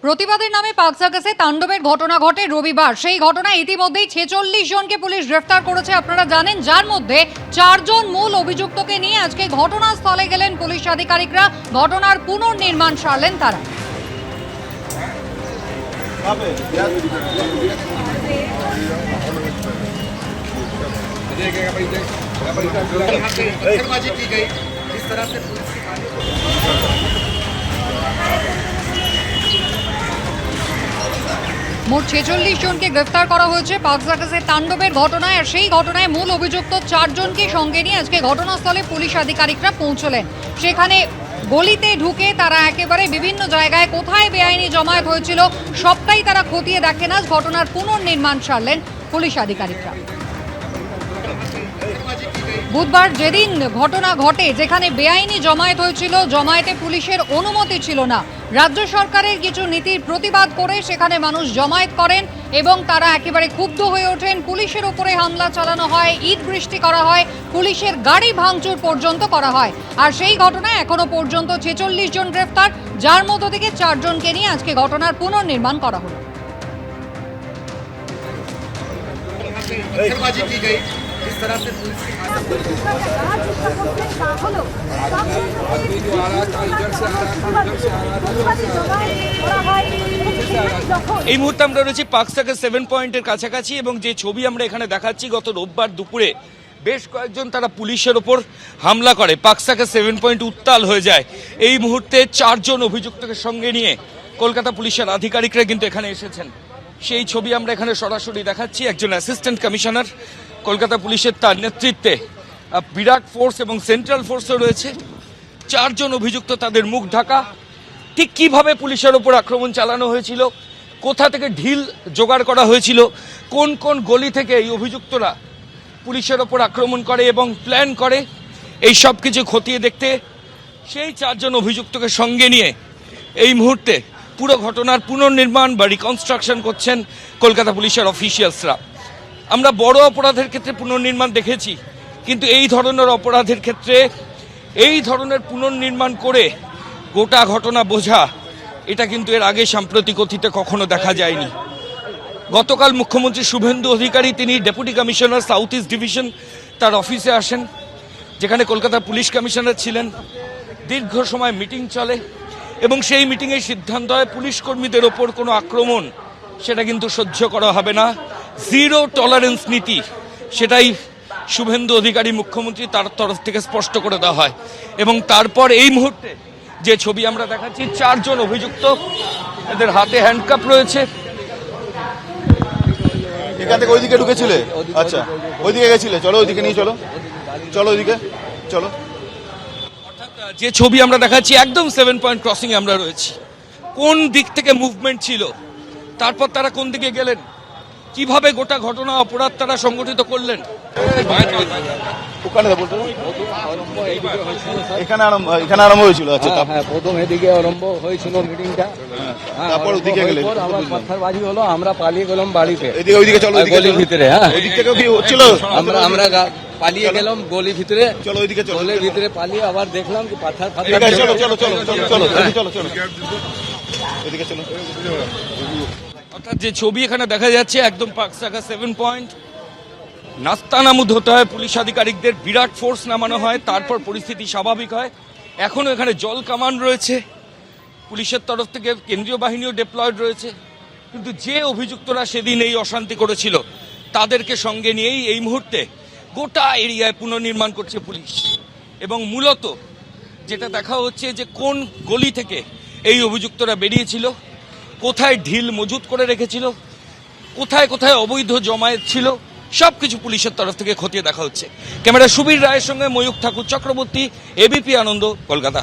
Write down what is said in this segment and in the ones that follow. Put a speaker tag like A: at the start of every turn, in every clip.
A: প্রতিবাদের নামে পাক সার্কাসে তাণ্ডবের ঘটনা ঘটে রবিবার। সেই ঘটনায় ইতিমধ্যেই 46 জনকে পুলিশ গ্রেফতার করেছে আপনারা জানেন, যার মধ্যে 4 জন মূল অভিযুক্তকে নিয়ে আজকে ঘটনাস্থলে গেলেন পুলিশ আধিকারিকরা। ঘটনার পুনর্নির্মাণ সারলেন তারা। মোট 46 জনকে গ্রেফতার করা হয়েছে পাক সার্কাসের তাণ্ডবের ঘটনায়। আর সেই ঘটনায় মূল অভিযুক্ত 4 জনকে সঙ্গে নিয়ে আজকে ঘটনাস্থলে পুলিশ আধিকারিকরা পৌঁছলেন। সেখানে গলিতে ঢুকে তারা একেবারে বিভিন্ন জায়গায় কোথায় বেআইনি জমায়েত হয়েছিল সবটাই তারা খতিয়ে দেখেন। আজ ঘটনার পুনর্নির্মাণ সারলেন পুলিশ আধিকারিকরা। বুধবার যেদিন ঘটনা ঘটে, যেখানে বেআইনি জমায়েত হয়েছিল, জমায়েতে পুলিশের অনুমতি ছিল না, রাজ্য সরকারের কিছু নীতির প্রতিবাদ করে সেখানে মানুষ জমায়েত করেন এবং তারা একেবারে ক্ষুব্ধ হয়ে ওঠেন। পুলিশের উপরে হামলা চালানো হয়, ইট বৃষ্টি করা হয়, পুলিশের গাড়ি ভাঙচুর পর্যন্ত করা হয়। আর সেই ঘটনায় এখনো পর্যন্ত 46 জন গ্রেফতার, যার মধ্য থেকে 4 জনকে নিয়ে আজকে ঘটনার পুনর্নির্মাণ করা হলো।
B: এই মুহূর্তে আমরা রয়েছি পাক সার্কাস 7 পয়েন্টের কাছাকাছি এবং যে ছবি আমরা এখানে দেখাচ্ছি, গত রোববার দুপুরে বেশ কয়েকজন তারা পুলিশের ওপর হামলা করে। পাক সার্কাস 7 পয়েন্ট উত্তাল হয়ে যায়। এই মুহূর্তে 4 জন অভিযুক্তকে সঙ্গে নিয়ে কলকাতা পুলিশের আধিকারিকরা কিন্তু এখানে এসেছেন। সেই ছবি আমরা এখানে সরাসরি দেখাচ্ছি। একজন অ্যাসিস্ট্যান্ট কমিশনার কলকাতা পুলিশের, তার নেতৃত্বে বিরাট ফোর্স এবং সেন্ট্রাল ফোর্সও রয়েছে। 4 জন অভিযুক্ত, তাদের মুখ ঢাকা। ঠিক কিভাবে পুলিশের ওপর আক্রমণ চালানো হয়েছিল, কোথা থেকে ঢিল জোগাড় করা হয়েছিল, কোন কোন গলি থেকে এই অভিযুক্তরা পুলিশের ওপর আক্রমণ করে এবং প্ল্যান করে, এই সব কিছু খতিয়ে দেখতে সেই 4 জন অভিযুক্তকে সঙ্গে নিয়ে এই মুহূর্তে পুরো ঘটনার পুনর্নির্মাণ বা রিকনস্ট্রাকশন করছেন কলকাতা পুলিশের অফিসিয়ালসরা। আমরা বড় অপরাধের ক্ষেত্রে পুনর্নির্মাণ দেখেছি, কিন্তু এই ধরনের অপরাধের ক্ষেত্রে এই ধরনের পুনর্নির্মাণ করে গোটা ঘটনা বোঝা, এটা কিন্তু এর আগে সাম্প্রতিক অতীতে কখনো দেখা যায়নি। গতকাল মুখ্যমন্ত্রী শুভেন্দু অধিকারী, তিনি deputy commissioner south east division, তার অফিসে আসেন, যেখানে কলকাতা পুলিশ কমিশনার ছিলেন। দীর্ঘ সময় মিটিং চলে এবং সেই মিটিংয়ে সিদ্ধান্ত হয় পুলিশ কর্মীদের ওপর কোনো আক্রমণ সেটা কিন্তু সহ্য করা হবে না। জিরো টলারেন্স নীতি, সেটাই শুভেন্দু অধিকারী মুখ্যমন্ত্রী তার তরফ থেকে স্পষ্ট করে দেওয়া হয়। এবং তারপর এই মুহূর্তে যে ছবি আমরা দেখাচ্ছি, 4 জন অভিযুক্ত, এদের হাতে হ্যান্ডকাপ রয়েছে।
C: এখান থেকে ওইদিকে ঢুকেছিলে? আচ্ছা, ওইদিকে গেছিলে, চলো ওইদিকে নিয়ে চলো, চলো ওইদিকে চলো।
B: অর্থাৎ যে ছবি আমরা দেখাচ্ছি, একদম 7 পয়েন্ট ক্রসিং এ আমরা রয়েছি। কোন দিক থেকে মুভমেন্ট ছিল, তারপর তারা কোন দিকে গেলেন, কিভাবে গোটা ঘটনা অপরাধ তারা সংগঠিত করলেন,
C: এখানে আরম্ভ হয়েছিল। আচ্ছা,
D: প্রথম এদিকে আরম্ভ হয়েছিল মিটিংটা,
C: তারপর ওদিকে গেলে
D: আবার পাথরবাজি হলো, আমরা পালিয়ে গেলাম বাড়িতে।
C: ওইদিকে চলো,
D: গলির ভিতরে। হ্যাঁ,
C: ওইদিক থেকে কি হচ্ছিল?
D: আমরা পালিয়ে গেলাম গলির ভিতরে।
C: চলো ওইদিকে চলো,
D: গলির ভিতরে পালিয়ে আবার দেখলাম কি পাথর
C: চলো চলো চলো চলো চলো চলো ওইদিকে চলো।
B: অর্থাৎ যে ছবি এখানে দেখা যাচ্ছে, একদম পাক সার্কাস 7 পয়েন্ট নাস্তানাবুদ হতে হয় পুলিশ আধিকারিকদের, বিরাট ফোর্স নামানো হয়, তারপর পরিস্থিতি স্বাভাবিক হয়। এখনও এখানে জল কামান রয়েছে, পুলিশের তরফ থেকে কেন্দ্রীয় বাহিনীও ডিপ্লয়েড রয়েছে। কিন্তু যে অভিযুক্তরা সেদিন এই অশান্তি করেছিল, তাদেরকে সঙ্গে নিয়েই এই মুহূর্তে গোটা এরিয়ায় পুনর্নির্মাণ করছে পুলিশ। এবং মূলত যেটা দেখা হচ্ছে যে কোন গলি থেকে এই অভিযুক্তরা বেরিয়েছিল, কোথায় ঢিল মজুত করে রেখেছিল, কোথায় কোথায় অবৈধ জমায়েত ছিল, সবকিছু পুলিশের তরফ থেকে খতিয়ে দেখা হচ্ছে। ক্যামেরা সুবীর রায়ের সঙ্গে ময়ূখ ঠাকুর চক্রবর্তী, এবিপি আনন্দ, কলকাতা।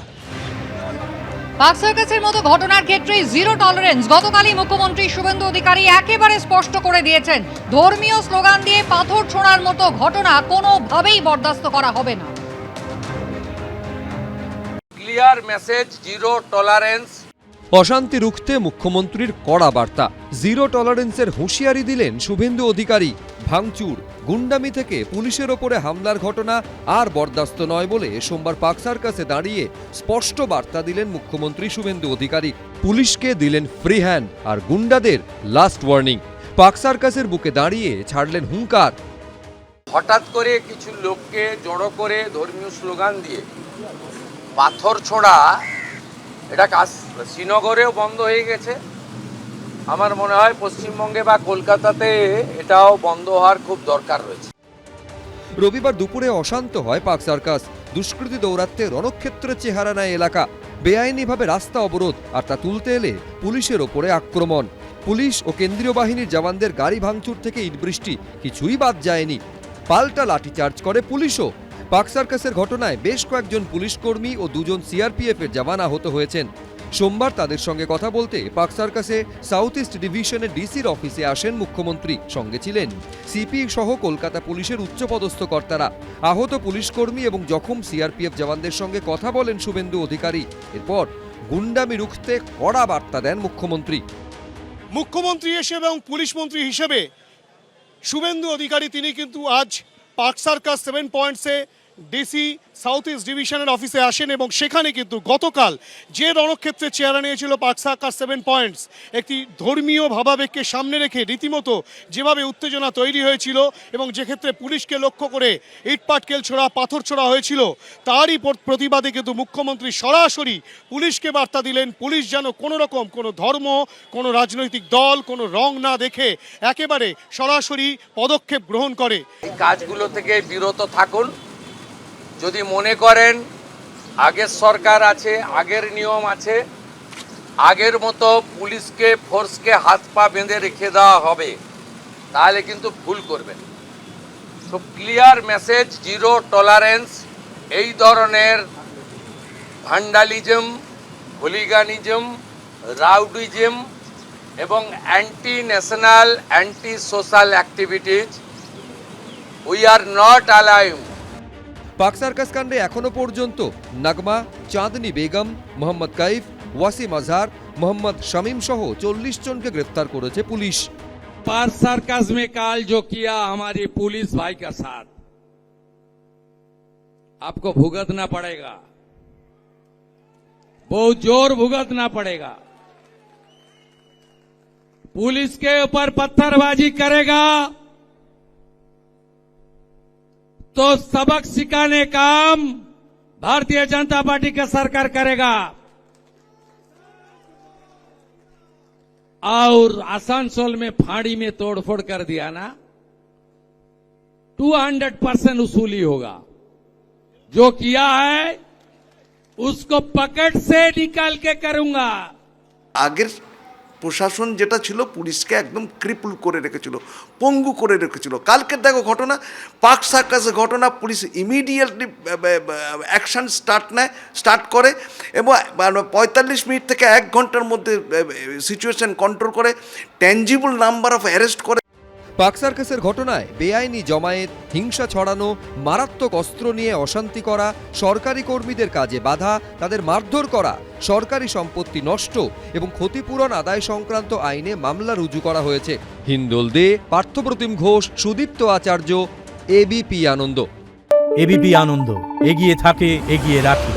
A: পাক সার্কাসের মতো ঘটনার ক্ষেত্রে জিরো টলারেন্স গতকালই মুখ্যমন্ত্রী শুভেন্দু অধিকারী একেবারে স্পষ্ট করে দিয়েছেন। ধর্মীয় স্লোগান দিয়ে পাথর ছোঁড়ার মতো ঘটনা কোনোভাবেই বরদাস্ত করা হবে না।
E: Clear message, zero tolerance.
F: অশান্তি রুখতে মুখ্যমন্ত্রীর কড়া বার্তা, জিরো টলারেন্সের হুঁশিয়ারি দিলেন শুভেন্দু অধিকারী। ভাঙচুর, গুন্ডামি থেকে পুলিশের ওপরে হামলার ঘটনা আর বরদাস্ত নয় বলে সোমবার পাক সার্কাসে দাঁড়িয়ে স্পষ্ট বার্তা দিলেন মুখ্যমন্ত্রী শুভেন্দু অধিকারী। পুলিশকে দিলেন ফ্রি হ্যান্ড আর গুন্ডাদের লাস্ট ওয়ার্নিং। পাক সার্কাসের বুকে দাঁড়িয়ে ছাড়লেন হুঙ্কার।
E: হঠাৎ করে কিছু লোককে জড়ো করে ধর্মীয় স্লোগান দিয়ে পাথর ছোড়া, এটা শ্রীনগরেও বন্ধ হয়ে গেছে। আমার মনে হয় পশ্চিমবঙ্গে বা কলকাতাতে এটাও বন্ধ হওয়ার খুব দরকার রয়েছে।
F: রবিবার দুপুরে অশান্ত হয় পাক সার্কাস। দুষ্কৃতী দৌরাত্মে রণক্ষেত্রের চেহারা নেয় এলাকা। বেআইনিভাবে রাস্তা অবরোধ, আর তা তুলতে এলে পুলিশের ওপরে আক্রমণ। পুলিশ ও কেন্দ্রীয় বাহিনীর জওয়ানদের গাড়ি ভাঙচুর থেকে ইটবৃষ্টি, কিছুই বাদ যায়নি। পাল্টা লাঠিচার্জ করে পুলিশও। পাক সার্কাসের ঘটনায় বেশ কয়েকজন পুলিশ কর্মী ও দুজন সিআরপিএফের জওয়ান আহত হয়েছেন। সোমবার তাদের সঙ্গে কথা বলতে পাক সার্কাসে সাউথ ইস্ট ডিভিশনের ডিসির অফিসে আসেন মুখ্যমন্ত্রী। সঙ্গে ছিলেন সিপি সহ কলকাতা পুলিশের উচ্চপদস্থ কর্তারা। আহত পুলিশ কর্মী এবং জখম সিআরপিএফ জওয়ানদের সঙ্গে কথা বলেন শুভেন্দু অধিকারী। এরপর গুন্ডামি রুখতে কড়া বার্তা দেন মুখ্যমন্ত্রী।
G: মুখ্যমন্ত্রী হিসেবে এবং পুলিশ মন্ত্রী হিসেবে শুভেন্দু অধিকারী তিনি কিন্তু আজ পার্ক সার্কাস 7 পয়েন্টসে ডিসি সাউথ ইস্ট ডিভিশনের অফিসে আসেন এবং সেখানে কিন্তু গতকাল যে রণক্ষেত্রে চেহারা নিয়েছিল পার্ক সার্কাস 7 পয়েন্টস, একটি ধর্মীয় ভাবাবেগকে সামনে রেখে রীতিমতো যেভাবে উত্তেজনা তৈরি হয়েছিল এবং যে ক্ষেত্রে পুলিশকে লক্ষ্য করে ইটপাটকেল ছোড়া, পাথর ছোড়া হয়েছিল, তারই প্রতিবাদে কিন্তু মুখ্যমন্ত্রী সরাসরি পুলিশকে বার্তা দিলেন পুলিশ যেন কোনো রকম কোনো ধর্ম, কোনো রাজনৈতিক দল, কোনো রং না দেখে একেবারে সরাসরি পদক্ষেপ গ্রহণ করে।
E: এই কাজগুলো থেকে বিরত থাকুন। যদি মনে করেন আগের সরকার আছে, আগের নিয়ম আছে, আগের মতো পুলিশকে ফোর্সকে হাত পা বেঁধে রেখে দেওয়া হবে, তাহলে কিন্তু ভুল করবেন। তো ক্লিয়ার মেসেজ, জিরো টলারেন্স এই ধরনের ভ্যান্ডালিজম, হুলিগানিজম, রাউডিজম এবং anti national, anti social activities we are not allowed.
F: পাক সার্কাস কাণ্ডে এখনো পর্যন্ত নাগমা, চাঁদনি বেগম, মোহাম্মদ কাইফ, ওয়াসিম আজহার, মোহাম্মদ শামীম সহ 40 জনকে গ্রেফতার করেছে পুলিশ।
H: पार्क सर्कस में काल जो किया हमारी पुलिस भाई का साथ, आपको भुगतना पड़ेगा, बहुत जोर भुगतना पड़ेगा। पुलिस के ऊपर पत्थरबाजी करेगा तो सबक सिखाने काम भारतीय जनता पार्टी का सरकार करेगा। और आसनसोल में फाड़ी में तोड़फोड़ कर दिया ना, 200% वसूली होगा। जो किया है उसको पकड़ से निकाल के करूंगा।
I: আগের প্রশাসন যেটা ছিল পুলিশকে একদম ক্রিপল করে রেখেছিল, পঙ্গু করে রেখেছিল। কালকের দেখো ঘটনা, পার্ক সার্কাসের ঘটনা, পুলিশ ইমিডিয়েটলি অ্যাকশন স্টার্ট করে এবং 45 মিনিট থেকে 1 ঘন্টার মধ্যে সিচুয়েশন কন্ট্রোল করে, ট্যাঞ্জিবল নাম্বার অফ অ্যারেস্ট করে।
F: পাক সার্কাসের ঘটনায় বেআইনি জমায়েত, হিংসা ছড়ানো, মারাত্মক অস্ত্র নিয়ে অশান্তি করা, সরকারি কর্মীদের কাজে বাধা, তাদের মারধর করা, সরকারি সম্পত্তি নষ্ট এবং ক্ষতিপূরণ আদায় সংক্রান্ত আইনে মামলা রুজু করা হয়েছে। হিন্দোল দে, পার্থপ্রতিম ঘোষ, সুদীপ্ত আচার্য, এবিপি আনন্দ।
J: এবিপি আনন্দ, এগিয়ে থাকে, এগিয়ে রাখে।